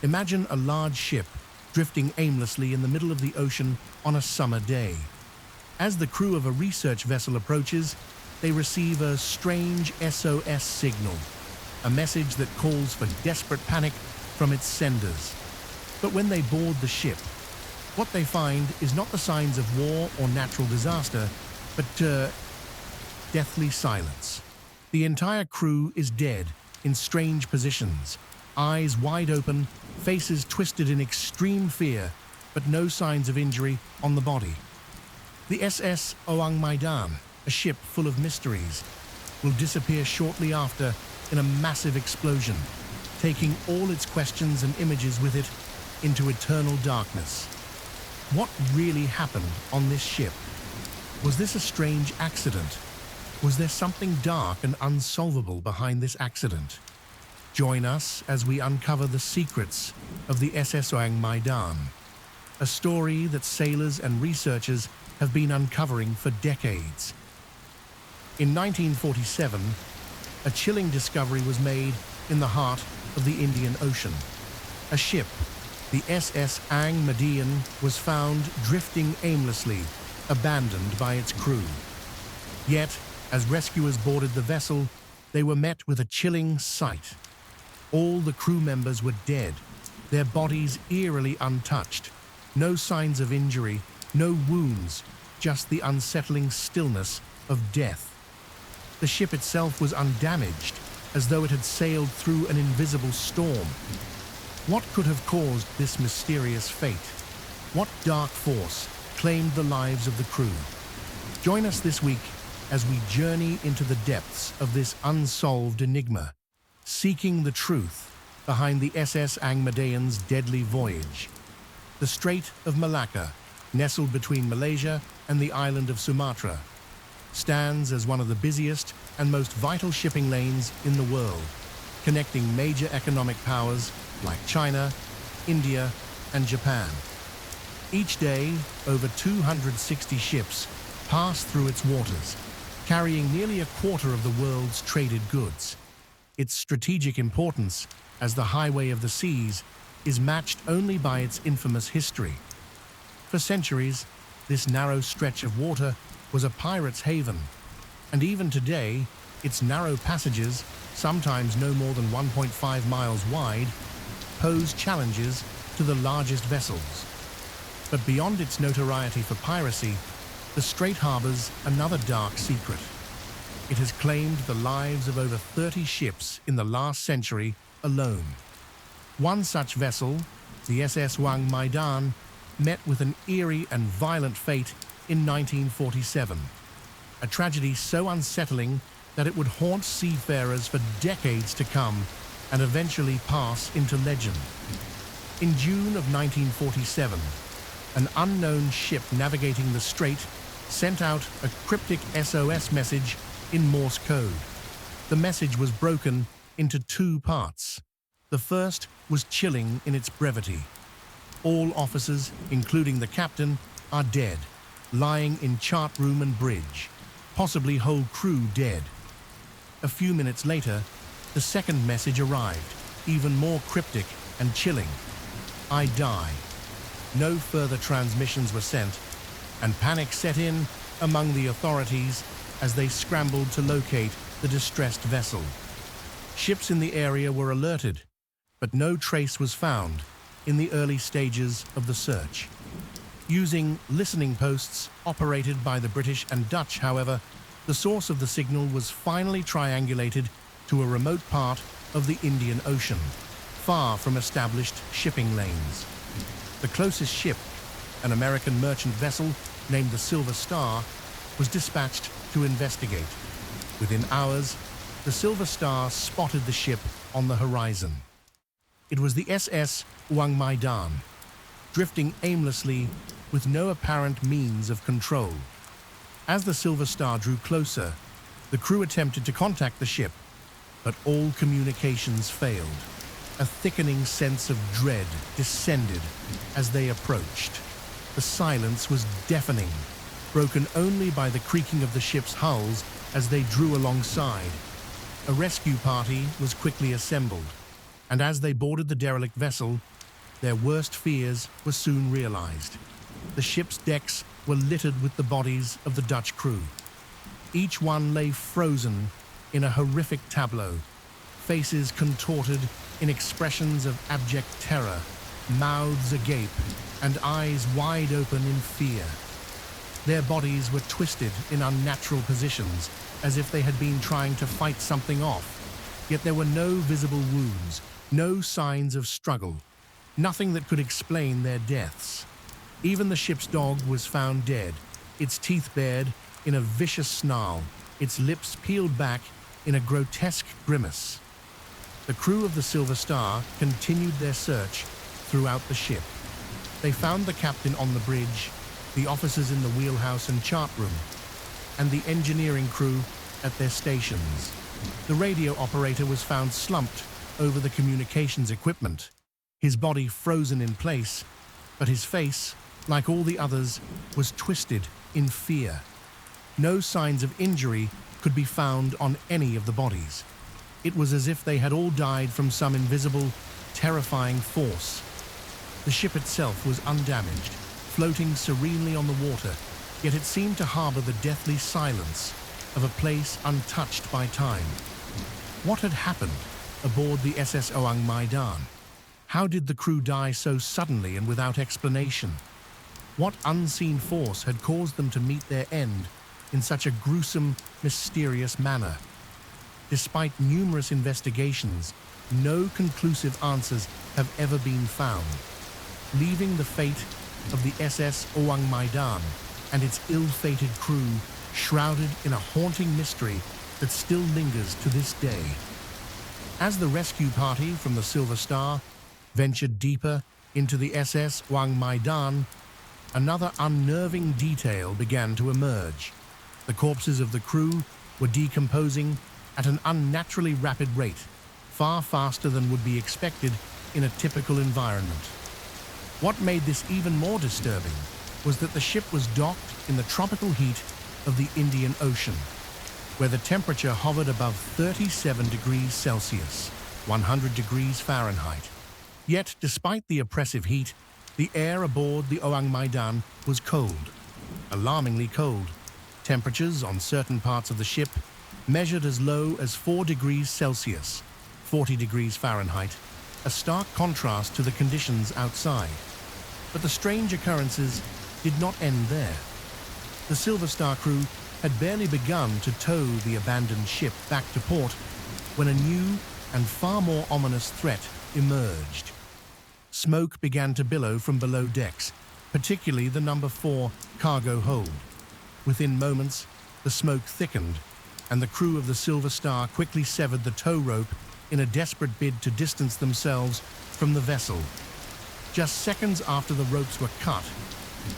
Imagine a large ship drifting aimlessly in the middle of the ocean on a summer day. As the crew of a research vessel approaches, they receive a strange SOS signal, a message that calls for desperate panic from its senders. But when they board the ship, what they find is not the signs of war or natural disaster, but deathly silence. The entire crew is dead, in strange positions, eyes wide open, faces twisted in extreme fear, but no signs of injury on the body. The SS Oang Maidan, a ship full of mysteries, will disappear shortly after in a massive explosion, taking all its questions and images with it into eternal darkness. What really happened on this ship? Was this a strange accident? Was there something dark and unsolvable behind this accident? Join us as we uncover the secrets of the SS Oang Maidan, a story that sailors and researchers have been uncovering for decades. In 1947, a chilling discovery was made in the heart of the Indian Ocean. A ship, the SS Oang Maidan, was found drifting aimlessly, abandoned by its crew. Yet, as rescuers boarded the vessel, they were met with a chilling sight. All the crew members were dead, their bodies eerily untouched. No signs of injury, no wounds, just the unsettling stillness of death. The ship itself was undamaged, as though it had sailed through an invisible storm. What could have caused this mysterious fate? What dark force claimed the lives of the crew? Join us this week as we journey into the depths of this unsolved enigma, seeking the truth behind the SS Oang Maidan's deadly voyage. The Strait of Malacca, nestled between Malaysia and the island of Sumatra, stands as one of the busiest and most vital shipping lanes in the world, connecting major economic powers like China, India, and Japan. Each day, over 260 ships pass through its waters, carrying nearly a quarter of the world's traded goods. Its strategic importance as the highway of the seas is matched only by its infamous history. For centuries, this narrow stretch of water was a pirate's haven, and even today, its narrow passages, sometimes no more than 1.5 miles wide, pose challenges to the largest vessels. But beyond its notoriety for piracy, the strait harbors another dark secret. It has claimed the lives of over 30 ships in the last century alone. One such vessel, the SS Oang Maidan, met with an eerie and violent fate in 1947. A tragedy so unsettling that it would haunt seafarers for decades to come and eventually pass into legend. In June of 1947, an unknown ship navigating the strait sent out a cryptic SOS message in Morse code. The message was broken into two parts. The first was chilling in its brevity. All officers, including the captain, are dead, lying in chart room and bridge, possibly whole crew dead. A few minutes later, the second message arrived, even more cryptic and chilling. I die. No further transmissions were sent, and panic set in among the authorities as they scrambled to locate the distressed vessel. Ships in the area were alerted, but no trace was found in the early stages of the search. Using listening posts operated by the British and Dutch, however, the source of the signal was finally triangulated to a remote part of the Indian Ocean, far from established shipping lanes. The closest ship, an American merchant vessel named the Silver Star, was dispatched to investigate. Within hours, the Silver Star spotted the ship on the horizon. It was the SS Oang Maidan, drifting aimlessly with no apparent means of control. As the Silver Star drew closer, the crew attempted to contact the ship, but all communications failed. A thickening sense of dread descended as they approached. The silence was deafening, broken only by the creaking of the ship's hulls as they drew alongside. A rescue party was quickly assembled, and as they boarded the derelict vessel, Their worst fears were soon realized. The ship's decks were littered with the bodies of the Dutch crew. Each one lay frozen in a horrific tableau, faces contorted in expressions of abject terror, mouths agape, and eyes wide open in fear. Their bodies were twisted in unnatural positions, as if they had been trying to fight something off, yet there were no visible wounds, no signs of struggle, nothing that could explain their deaths. Even the ship's dog was found dead, its teeth bared in a vicious snarl, its lips peeled back in a grotesque grimace. The crew of the Silver Star continued their search throughout the ship. They found the captain on the bridge, the officers in the wheelhouse and chart room, and the engineering crew at their stations. The radio operator was found slumped over the communications equipment, his body frozen in place, but his face, like all the others, was twisted in fear. No signs of injury could be found on any of the bodies. It was as if they had all died from some invisible, terrifying force. The ship itself was undamaged, floating serenely on the water, yet it seemed to harbor the deathly silence of a place untouched by time. What had happened aboard the SS Oang Maidan? How did the crew die so suddenly and without explanation? What unseen force had caused them to meet their end in such a gruesome, mysterious manner? Despite numerous investigations, no conclusive answers have ever been found, leaving the fate of the SS Oang Maidan and its ill-fated crew shrouded in a haunting mystery that still lingers to this day. As the rescue party from the Silver Star ventured deeper into the SS Oang Maidan, another unnerving detail began to emerge. The corpses of the crew were decomposing at an unnaturally rapid rate, far faster than would be expected in a typical environment. What made this even more disturbing was that the ship was docked in the tropical heat of the Indian Ocean, where the temperature hovered above 37 degrees Celsius, 100 degrees Fahrenheit. Yet, despite the oppressive heat, the air aboard the Oang Maidan was cold, alarmingly cold. Temperatures on certain parts of the ship measured as low as 4 degrees Celsius, 40 degrees Fahrenheit, a stark contrast to the conditions outside. But the strange occurrences did not end there. The Silver Star crew had barely begun to tow the abandoned ship back to port when a new and far more ominous threat emerged. Smoke began to billow from below decks, particularly the number 4 cargo hold. Within moments, the smoke thickened, and the crew of the Silver Star quickly severed the tow rope in a desperate bid to distance themselves from the vessel. Just seconds after the ropes were cut,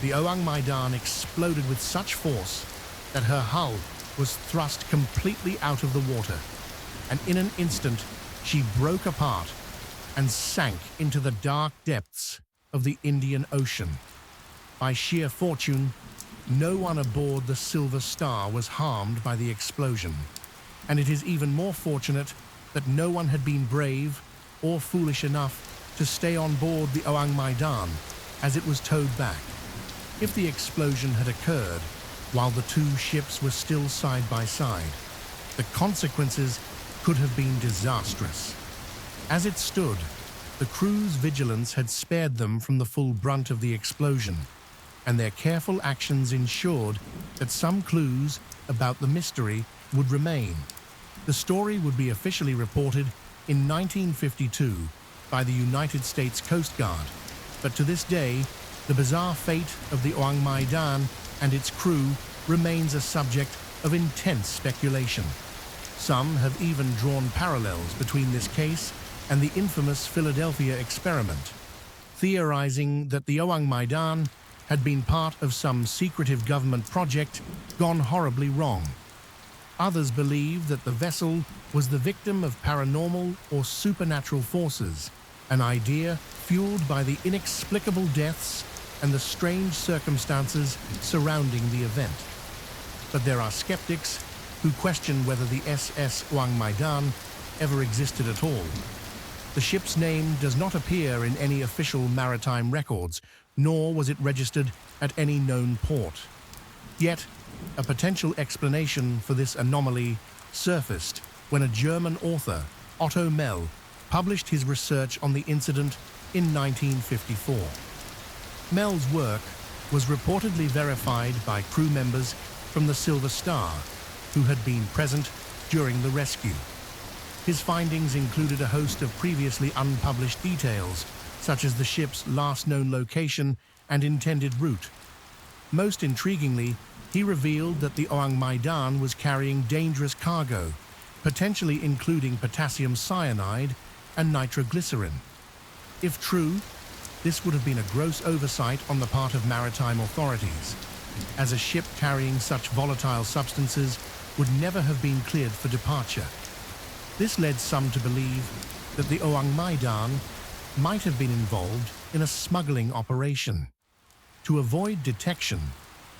the Oang Maidan exploded with such force that her hull was thrust completely out of the water, and in an instant she broke apart and sank into the dark depths of the Indian Ocean. By sheer fortune, no one aboard the Silver Star was harmed by the explosion, and it is even more fortunate that no one had been brave or foolish enough to stay on board the Oang Maidan as it was towed back. If the explosion had occurred while the two ships were still side by side, the consequences could have been disastrous. As it stood, the crew's vigilance had spared them from the full brunt of the explosion, and their careful actions ensured that some clues about the mystery would remain. The story would be officially reported in 1952 by the United States Coast Guard, but to this day, the bizarre fate of the Oang Maidan and its crew remains a subject of intense speculation. Some have even drawn parallels between this case and the infamous Philadelphia experiment, theorizing that the Oang Maidan had been part of some secretive government project gone horribly wrong. Others believe that the vessel was the victim of paranormal or supernatural forces, an idea fueled by the inexplicable deaths and the strange circumstances surrounding the event. But there are skeptics who question whether the SS Oang Maidan ever existed at all. The ship's name does not appear in any official maritime records, nor was it registered at any known port. Yet, a potential explanation for this anomaly surfaced when a German author, Otto Mell, published his research on the incident in 1954. Mell's work was reportedly verified by crew members from the Silver Star, who had been present during the rescue. His findings included a host of previously unpublished details, such as the ship's last known location and intended route. Most intriguingly, he revealed that the Oang Maidan was carrying dangerous cargo, potentially including potassium cyanide and nitroglycerin. If true, this would have been a gross oversight on the part of maritime authorities, as a ship carrying such volatile substances would never have been cleared for departure. This led some to believe that the Oang Maidan might have been involved in a smuggling operation. To avoid detection,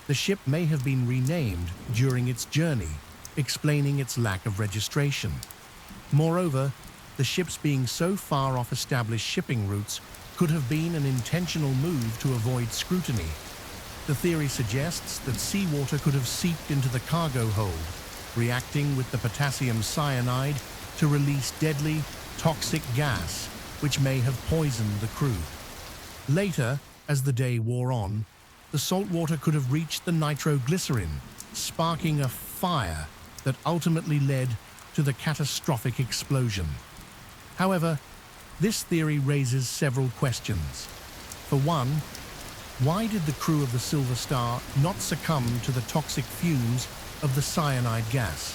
the ship may have been renamed during its journey, explaining its lack of registration. Moreover, the ships being so far off established shipping routes could have been an intentional move to avoid scrutiny. The theory suggests that seawater could have seeped into the cargo hold, reacting with the potassium cyanide to release deadly, toxic gas, which may have poisoned the crew. Later, as the day wore on, the salt water could have reached the nitroglycerin, sparking a fire that ultimately led to the catastrophic explosion. However, this theory raises several questions. For one, why did the crew of the Silver Star not succumb to the toxic fumes of the cyanide gas,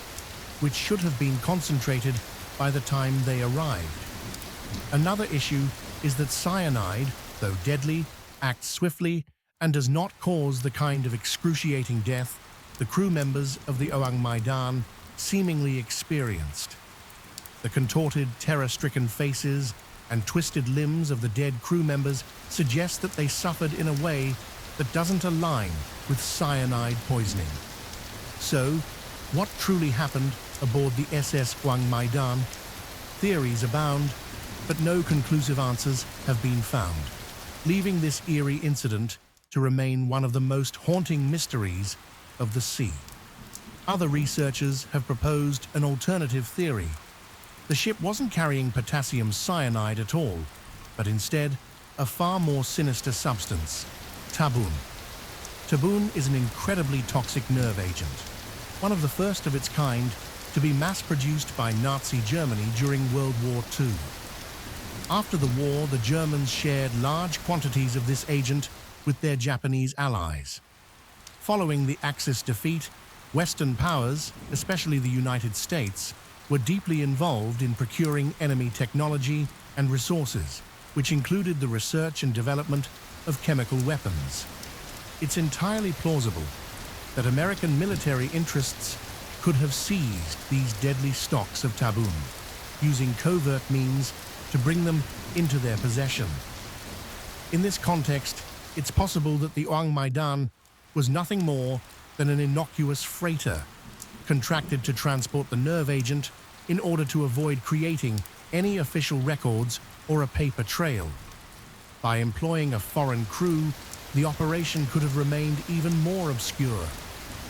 which should have been concentrated by the time they arrived? Another issue is that cyanide, though deadly, acts swiftly and does not cause the kind of excruciating death the crew members of the Oang Maidan seemingly experienced. The contorted, terror-stricken faces and twisted limbs of the dead crew members suggest that they suffered in a way that doesn't align with cyanide poisoning. So, what truly happened aboard the SS Oang Maidan? Theories abound, but no conclusive answers have been found, leaving this eerie incident to remain one of the most haunting mysteries of the sea. Other researchers have proposed an alternative theory. The ship wasn't carrying potassium cyanide at all, but instead a far more sinister substance, taboon. Taboon is an incredibly toxic nerve agent, one of the first of its kind to be mass-produced by Nazi Germany during World War II. After the war, the Germans shared large quantities of this agent with their Japanese allies. Following the Axis defeat, Western powers, especially the United States, were deeply involved in procuring enemy technology and resources, which included the research and development of chemical weapons. It's entirely plausible that American military interests could have seized these deadly stocks of taboon, using covert means to bring them into their possession. In this context, it's possible that the Oang Maidan was nothing more than an innocuous freighter, contracted to transport the nerve agent in order to avoid creating any official records or a paper trail. By employing a foreign crew, the operation could have remained even more obscure,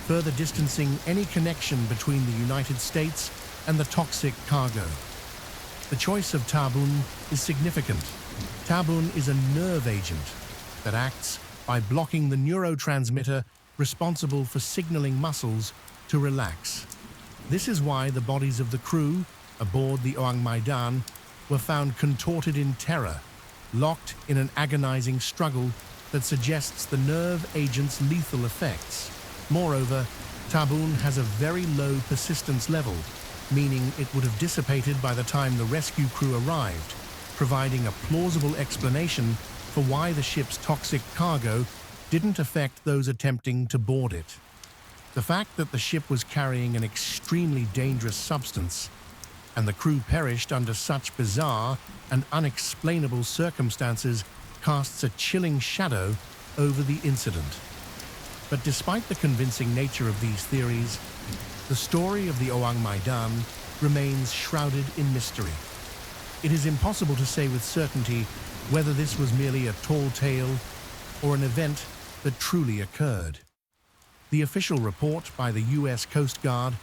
further distancing any connection between the United States and the toxic cargo. The choice of taboon is significant. Taboon is a nerve agent that acts by blocking the neurotransmitter responsible for signaling muscles to relax. This is why the bodies of the crew aboard the Oang Maidan were found contorted in terror, locked in an agonizing struggle that suggests the nerve agent's lethal effects. Moreover, taboon has a very low persistence level, meaning it would have dissipated by the time the rescue crew arrived, providing a plausible explanation for why the ship's toxic cargo didn't affect those attempting to board it. The fact that the ship was carrying an extremely dangerous substance and the crew perished under such bizarre and unexplainable circumstances casts a chilling shadow over the incident. But despite the convincing nature of these theories, the story of the Oang Maidan remains shrouded in mystery. It is impossible to say with certainty whether this was merely a tall tale or an event that truly occurred. The official report by the US Coast Guard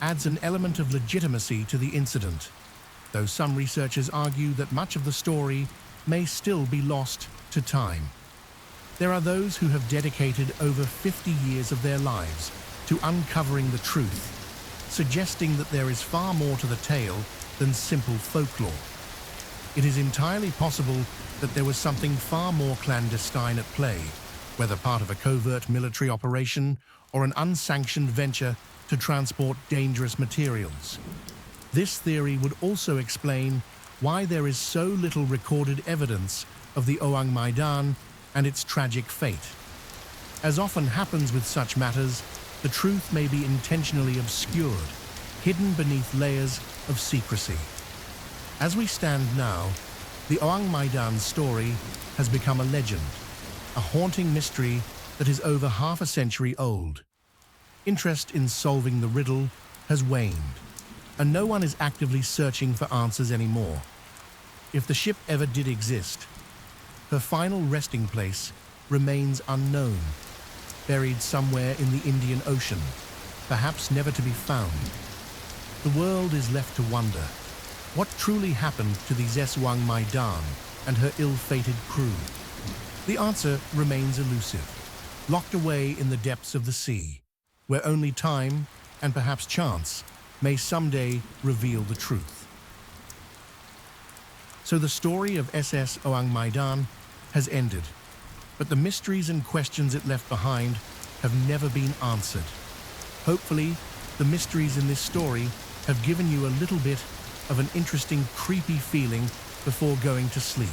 adds an element of legitimacy to the incident, though some researchers argue that much of the story may still be lost to time. There are those who have dedicated over 50 years of their lives to uncovering the truth, suggesting that there is far more to the tale than simple folklore. It is entirely possible that there was something far more clandestine at play, whether part of a covert military operation or an unsanctioned venture to transport dangerous materials. This theory would also explain why there is so little recorded evidence of the Oang Maidan and its tragic fate. As often happens with such matters, the truth may be intentionally obscured, hidden beneath layers of secrecy. As we stand now, the Oang Maidan story has become a legend, a haunting mystery that is over half a century old. Interest in solving the riddle has waned, and no one is actively searching for answers anymore. If the ship ever did exist, her final resting place remains unknown, buried somewhere in the Indian Ocean, perhaps never to be found. The world is left to wonder, what truly happened to the SS Oang Maidan and her ill-fated crew? The answer remains elusive, locked away in the depths of the sea, where only time, and perhaps chance, may someday reveal the truth. So the story of SS Oang Maidan has ended, but the mysteries and questions it left behind have never been answered. Hopefully, the mysteries in this story have given you a little bit of an interesting, creepy feeling before going to sleep.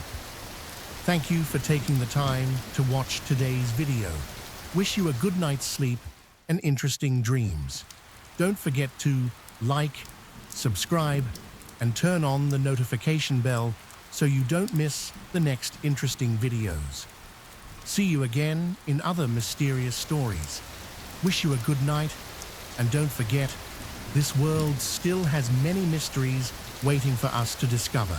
Thank you for taking the time to watch today's video. Wish you a good night's sleep and interesting dreams. Don't forget to like, subscribe, and turn on the notification bell so you don't miss the next interesting videos. See you again in other mysterious stories. Wish you a good night, and don't forget, this world still has many mysteries waiting for us to discover.